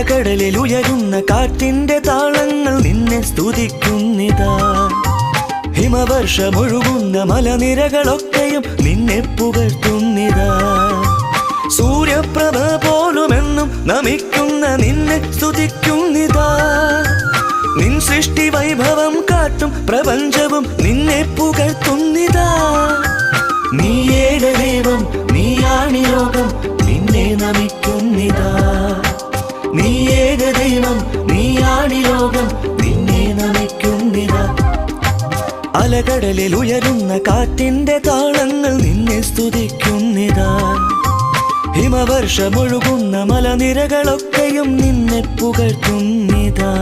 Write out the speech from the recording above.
അലകടലിൽ ഉയരുന്ന കാറ്റിന്റെ താളങ്ങൾ നിന്നെ സ്തുതിക്കുന്നിതാ. ഹിമവർഷമൊഴുകുന്ന മലനിരകളൊക്കെയും നിന്നെ പുകഴ്ത്തുന്നിതാ. സൂര്യപ്രഭ പോലുമെന്നും നമിക്കുന്ന നിന്നെ സ്തുതിക്കുന്നിതാ. നിൻ സൃഷ്ടി വൈഭവം കാട്ടും പ്രപഞ്ചവും നിന്നെ പുകഴ്ത്തുന്നിതാ. നീ ഏകദൈവം, നീയാണി ലോകം, നിന്നെ നമിക്കുന്നിതാ. നീ ഏകദൈവം, നീയാണി ലോകം, നിന്നെ നമിക്കുന്നിതാ. അലകടലിൽ ഉയരുന്ന കാറ്റിന്റെ താളങ്ങൾ നിന്നെ സ്തുതിക്കുന്നിതാ. ഹിമവർഷമൊഴുകുന്ന മലനിരകളൊക്കെയും നിന്നെ പുകഴ്ത്തുന്നിതാ.